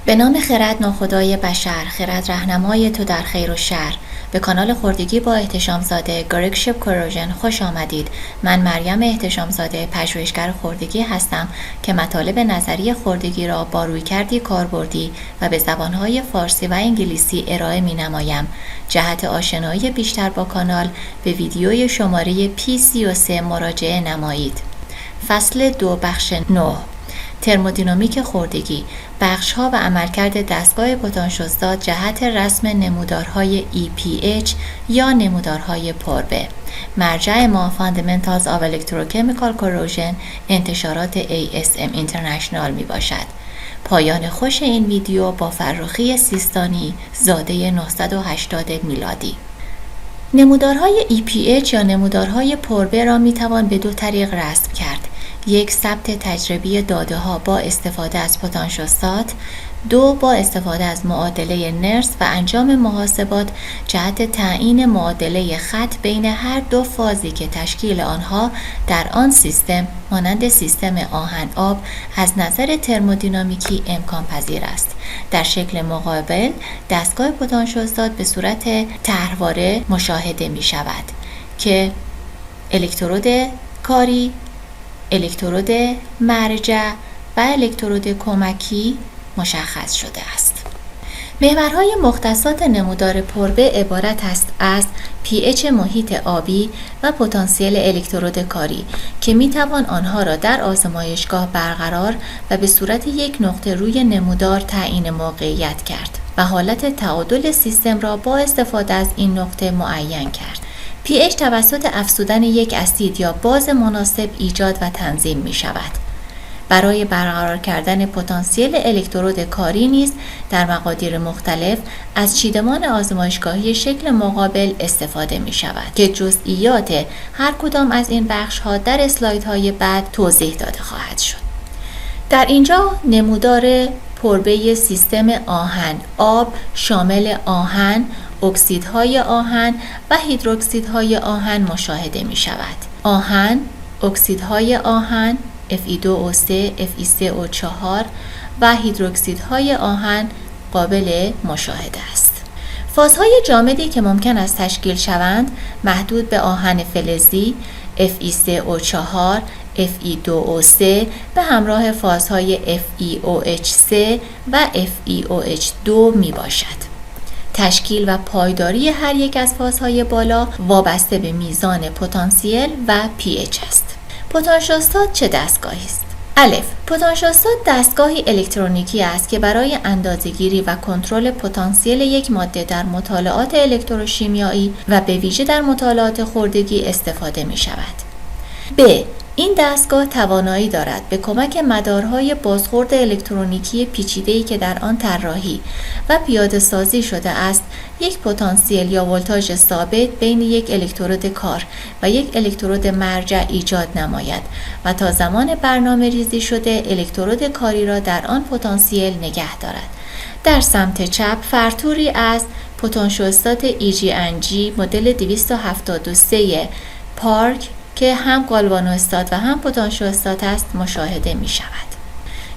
به نام خرد ناخدای بشر، خرد رهنمای تو در خیر و شر. به کانال خوردگی با احتشامزاده گرگ شپ کوروژن خوش آمدید. من مریم احتشامزاده پژوهشگر خوردگی هستم که مطالب نظری خوردگی را با رویکردی کاربردی و به زبانهای فارسی و انگلیسی ارائه می نمایم. جهت آشنایی بیشتر با کانال به ویدیوی شماره P33 مراجعه نمایید. فصل 2 بخش 9 ترمودینامیک خوردگی، بخش‌ها و عملکرد دستگاه پتانسیوستات جهت رسم نمودارهای EPH یا نمودارهای پربه. مرجع ما Fundamentals of Electrochemical Corrosion انتشارات ASM International می باشد. پایان خوش این ویدیو با فرخی سیستانی زاده 980 میلادی. نمودارهای EPH یا نمودارهای پربه را می توان به دو طریق رسم کرد. یک، ثبت تجربی داده ها با استفاده از پتانسیوستات. دو، با استفاده از معادله نرس و انجام محاسبات جهت تعیین معادله خط بین هر دو فازی که تشکیل آنها در آن سیستم مانند سیستم آهن آب از نظر ترمودینامیکی امکان پذیر است. در شکل مقابل دستگاه پتانسیوستات به صورت طرحواره مشاهده می شود که الکترود کاری، الکترود مرجع و الکترود کمکی مشخص شده است. محورهای مختصات نمودار پربه عبارت است از pH محیط آبی و پتانسیل الکترود کاری که می توان آنها را در آزمایشگاه برقرار و به صورت یک نقطه روی نمودار تعیین موقعیت کرد و حالت تعادل سیستم را با استفاده از این نقطه معین کرد. pH توسط افزودن یک اسید یا باز مناسب ایجاد و تنظیم می شود. برای برقرار کردن پتانسیل الکترود کاری نیز در مقادیر مختلف از چیدمان آزمایشگاهی شکل مقابل استفاده می شود که جزئیات هر کدام از این بخش ها در اسلایدهای بعد توضیح داده خواهد شد. در اینجا نمودار پربه سیستم آهن آب شامل آهن، اکسیدهای آهن و هیدروکسیدهای آهن مشاهده می شود. آهن، اکسیدهای آهن Fe2O3, Fe3O4 و هیدروکسیدهای آهن قابل مشاهده است. فازهای جامدی که ممکن است تشکیل شوند محدود به آهن فلزی Fe3O4 Fe2O3 به همراه فازهای FeOH3 و FeOH2 می باشد. تشکیل و پایداری هر یک از فازهای بالا وابسته به میزان پتانسیل و pH است. پتانسیوستات چه دستگاهی است؟ الف. پتانسیوستات دستگاهی الکترونیکی است که برای اندازه‌گیری و کنترل پتانسیل یک ماده در مطالعات الکتروشیمیایی و به ویژه در مطالعات خوردگی استفاده می شود. ب. این دستگاه توانایی دارد به کمک مدارهای بازخورد الکترونیکی پیچیده‌ای که در آن طراحی و پیاده سازی شده است، یک پتانسیل یا ولتاژ ثابت بین یک الکترود کار و یک الکترود مرجع ایجاد نماید و تا زمان برنامه ریزی شده الکترود کاری را در آن پتانسیل نگه دارد. در سمت چپ فرتوری از پتانسیوستات EGNG مدل 273 پارک که هم گالوانوستات و هم پتانسیوستات است مشاهده می شود.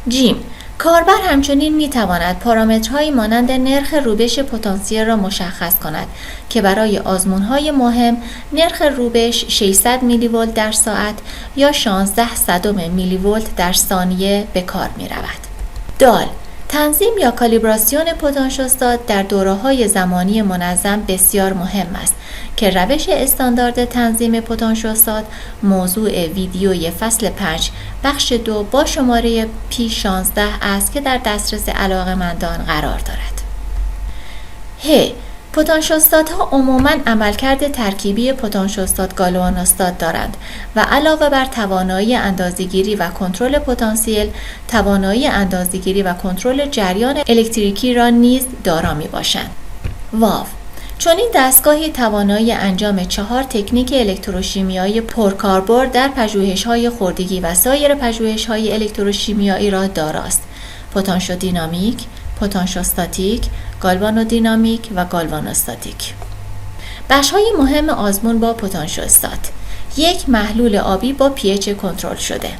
جیم. کاربر همچنین می تواند پارامترهایی مانند نرخ روبش پتانسیل را مشخص کند که برای آزمون‌های مهم نرخ روبش 600 میلی ولت در ساعت یا 16 صدم میلی ولت در ثانیه به کار می رود. دال. تنظیم یا کالیبراسیون پتانسیوستات در دوره‌های زمانی منظم بسیار مهم است که روش استاندارد تنظیم پتانسیوستات موضوع ویدیوی فصل 5 بخش 2 با شماره P16 است که در دسترس علاقه‌مندان قرار دارد. ه. پتانسیوستات ها عموماً عملکرد ترکیبی پتانسیوستات گالوانوستات دارند و علاوه بر توانایی اندازه‌گیری و کنترل پتانسیل، توانایی اندازه‌گیری و کنترل جریان الکتریکی را نیز دارا می‌باشند. واو. چون این دستگاهی توانایی انجام 4 تکنیک الکتروشیمیایی پرکاربرد در پژوهش‌های خوردگی و سایر پژوهش‌های الکتروشیمیایی را داراست: پتانسیودینامیک، پتانسیوستاتیک، گالوانودینامیک و گالوانوستاتیک. بخش‌های مهم آزمون با پتانسیوستات: یک، محلول آبی با pH کنترل شده.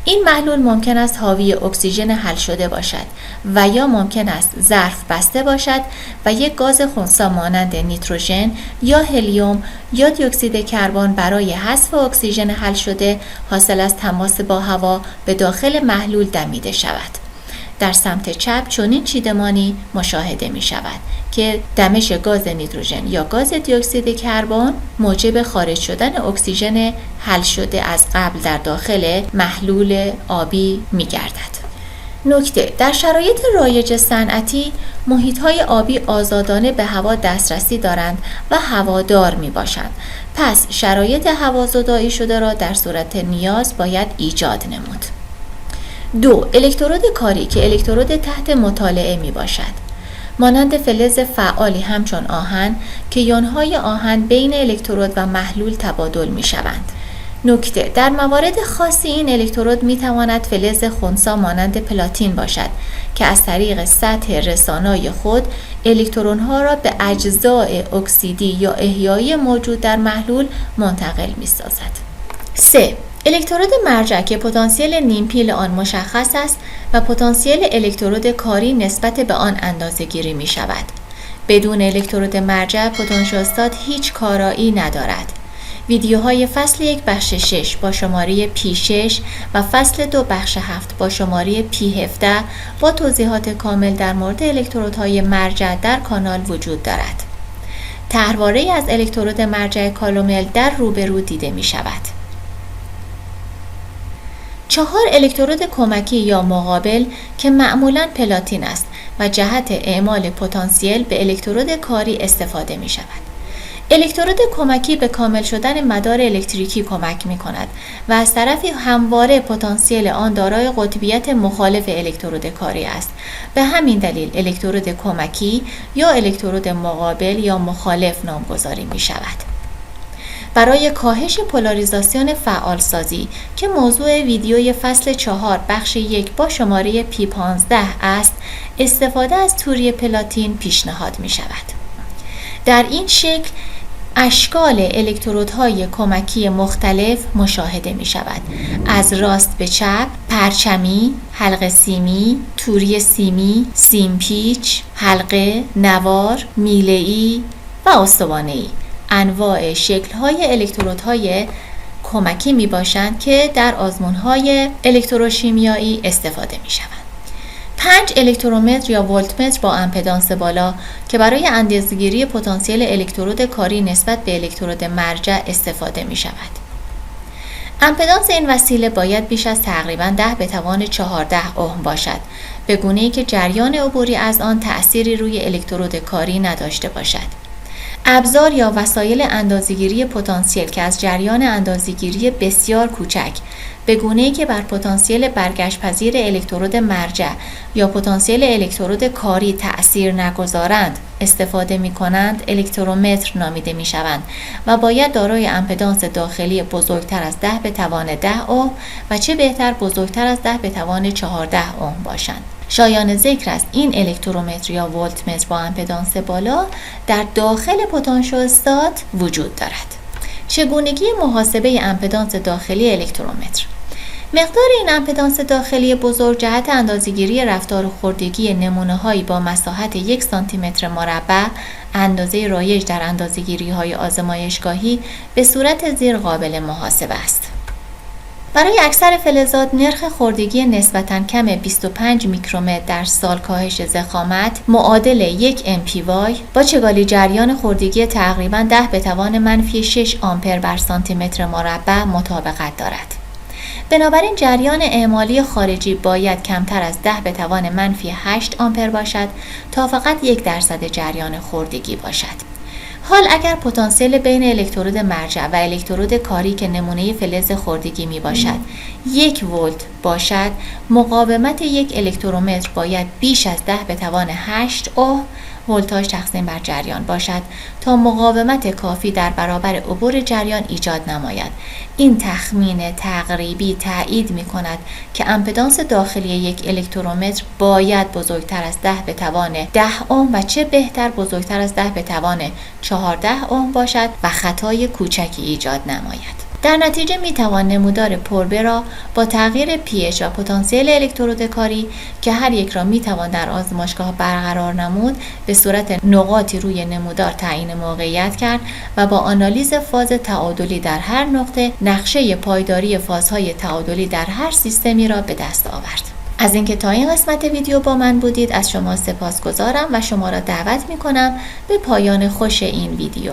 این محلول ممکن است حاوی اکسیژن حل شده باشد و یا ممکن است ظرف بسته باشد و یک گاز خنثی مانند نیتروژن یا هلیوم یا دی اکسید کربن برای حذف اکسیژن حل شده حاصل از تماس با هوا به داخل محلول دمیده شود. در سمت چپ چنین چیدمانی مشاهده می شود که دمش گاز نیتروژن یا گاز دی اکسید کربن موجب خارج شدن اکسیژن حل شده از قبل در داخل محلول آبی می گردد. نکته: در شرایط رایج صنعتی محیط‌های آبی آزادانه به هوا دسترسی دارند و هوادار می‌باشند. پس شرایط هوازدایی شده را در صورت نیاز باید ایجاد نمود. 2. الکترود کاری که الکترود تحت مطالعه می باشد. مانند فلز فعالی همچون آهن که یون‌های آهن بین الکترود و محلول تبادل می شوند. نکته: در موارد خاصی این الکترود می تواند فلز خنثی مانند پلاتین باشد که از طریق سطح رسانای خود الکترون‌ها را به اجزاء اکسیدی یا احیایی موجود در محلول منتقل می سازد. 3. الکترود مرجع که پتانسیل نیمپیل آن مشخص است و پتانسیل الکترود کاری نسبت به آن اندازه‌گیری می شود. بدون الکترود مرجع پتانسیوستات هیچ کارایی ندارد. ویدیوهای فصل 1 بخش 6 با شماره P6 و فصل 2 بخش 7 با شماره P17 با توضیحات کامل در مورد الکترودهای مرجع در کانال وجود دارد. طرحواره‌ای از الکترود مرجع کالومل در روبرو دیده می شود. 4. الکترود کمکی یا مقابل که معمولاً پلاتین است و جهت اعمال پتانسیل به الکترود کاری استفاده می شود. الکترود کمکی به کامل شدن مدار الکتریکی کمک می کند و از طرفی همواره پتانسیل آن دارای قطبیت مخالف الکترود کاری است. به همین دلیل الکترود کمکی یا الکترود مقابل یا مخالف نامگذاری می شود. برای کاهش پولاریزاسیون فعالسازی که موضوع ویدیوی فصل 4 بخش 1 با شماره P15 است، استفاده از توری پلاتین پیشنهاد می شود. در این شکل اشکال الکترودهای کمکی مختلف مشاهده می شود. از راست به چپ، پرچمی، حلقه سیمی، توری سیمی، سیم پیچ، حلقه، نوار، میله‌ای و استوانه‌ای. انواع شکل‌های الکترودهای کمکی می باشند که در آزمون‌های الکتروشیمیایی استفاده می شوند. 5. الکترومتر یا ولتمتر با امپدانس بالا که برای اندازه‌گیری پتانسیل الکترود کاری نسبت به الکترود مرجع استفاده می شود. امپدانس این وسیله باید بیش از تقریباً 10 به توان 14 اوم باشد، به گونه‌ای که جریان عبوری از آن تأثیری روی الکترود کاری نداشته باشد. ابزار یا وسایل اندازه‌گیری پتانسیل که از جریان اندازه‌گیری بسیار کوچک به گونه‌ای که بر پتانسیل برگشت پذیر الکترود مرجع یا پتانسیل الکترود کاری تأثیر نگذارند استفاده می‌کنند الکترومتر نامیده می‌شوند و باید دارای امپدانس داخلی بزرگتر از 10 به توان 10 اوم و چه بهتر بزرگتر از 10 به توان 14 اوم باشند. شایان ذکر است این الکترومتر یا ولتمتر با امپدانس بالا در داخل پتانسیوستات وجود دارد. چگونگی محاسبه امپدانس داخلی الکترومتر؟ مقدار این امپدانس داخلی بزرگ جهت اندازه‌گیری رفتار خردگی نمونه‌هایی با مساحت 1 سانتیمتر مربع اندازه رایج در اندازه‌گیری‌های آزمایشگاهی به صورت زیر قابل محاسبه است. برای اکثر فلزات نرخ خردگی نسبتاً کم 25 میکرومتر در سال کاهش ضخامت معادل 1 MPY با چگالی جریان خردگی تقریباً 10 به توان منفی 6 آمپر بر سانتی متر مربع مطابقت دارد. بنابراین جریان اعمالی خارجی باید کمتر از 10 به توان منفی 8 آمپر باشد تا فقط 1% جریان خردگی باشد. حال اگر پتانسیل بین الکترود مرجع و الکترود کاری که نمونه فلز خردگی می باشد 1 ولت باشد، مقاومت یک الکترومتر باید بیش از 10 به توان 8 اوم ولتاژ تقسیم بر جریان باشد تا مقاومت کافی در برابر عبور جریان ایجاد نماید. این تخمین تقریبی تایید می کند که امپدانس داخلی یک الکترومتر باید بزرگتر از 10 به توان 10 اوم و چه بهتر بزرگتر از 10 به توان 14 اوم باشد و خطای کوچکی ایجاد نماید. در نتیجه می توان نمودار پربه را با تغییر pH و پتانسیل الکترود کاری که هر یک را می توان در آزمایشگاه برقرار نمود به صورت نقاطی روی نمودار تعیین موقعیت کرد و با آنالیز فاز تعادلی در هر نقطه نقشه پایداری فازهای تعادلی در هر سیستمی را به دست آورد. از اینکه تا این قسمت ویدیو با من بودید از شما سپاسگزارم و شما را دعوت می کنم به پایان خوش این ویدیو.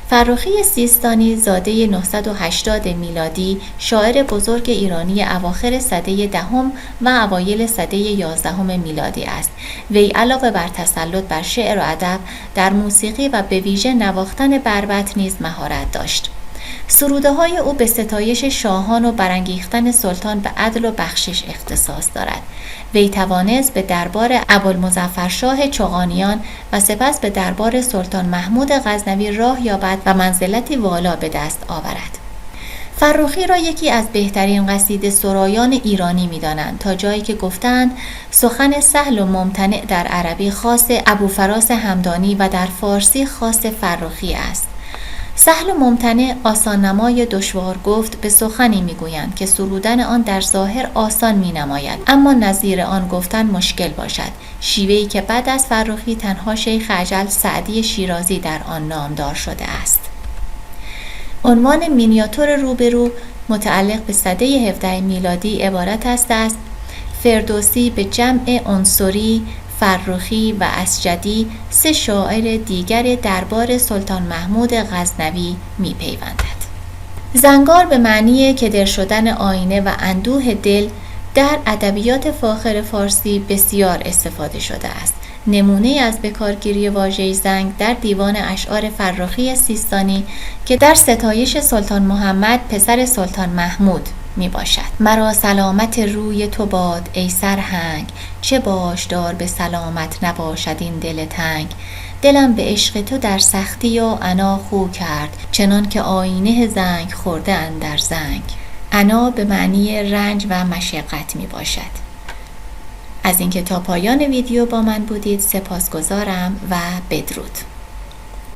فرخی سیستانی زاده 980 میلادی، شاعر بزرگ ایرانی اواخر سده دهم و اوایل سده 11 میلادی است. وی علاوه بر تسلط بر شعر و ادب، در موسیقی و به ویژه نواختن بربط نیز مهارت داشت. سروده‌های او به ستایش شاهان و برانگیختن سلطان به عدل و بخشش اختصاص دارد. وی توانست به دربار ابوالمظفرشاه چغانیان و سپس به دربار سلطان محمود غزنوی راه یابد و منزلتی والا به دست آورد. فرخی را یکی از بهترین قصیده سرایان ایرانی می‌دانند، تا جایی که گفتند سخن سهل و ممتنع در عربی خاص ابوفراس همدانی و در فارسی خاص فرخی است. سهل و ممتنع آسان نمای دشوار گفت به سخنی میگویند که سرودن آن در ظاهر آسان می نماید، اما نظیر آن گفتن مشکل باشد. شیوهی که بعد از فرخی تنها شیخ اجل سعدی شیرازی در آن نامدار شده است. عنوان مینیاتور روبرو متعلق به سده 17 میلادی عبارت است از فردوسی به جمع عنصری، فرخی و اسجدی، سه شاعر دیگر دربار سلطان محمود غزنوی می پیوندد. زنگار به معنی کدر شدن آینه و اندوه دل در ادبیات فاخر فارسی بسیار استفاده شده است. نمونه از بکارگیری واژه زنگ در دیوان اشعار فرخی سیستانی که در ستایش سلطان محمد پسر سلطان محمود می باشد. مرا سلامت روی تو باد ای سرهنگ، چه باش دار به سلامت نباشد این دل تنگ. دلم به عشق تو در سختی و عنا خو کرد، چنان که آینه زنگ خورده اندر زنگ. عنا به معنی رنج و مشقت می باشد. از اینکه تا پایان ویدیو با من بودید سپاسگزارم و بدرود.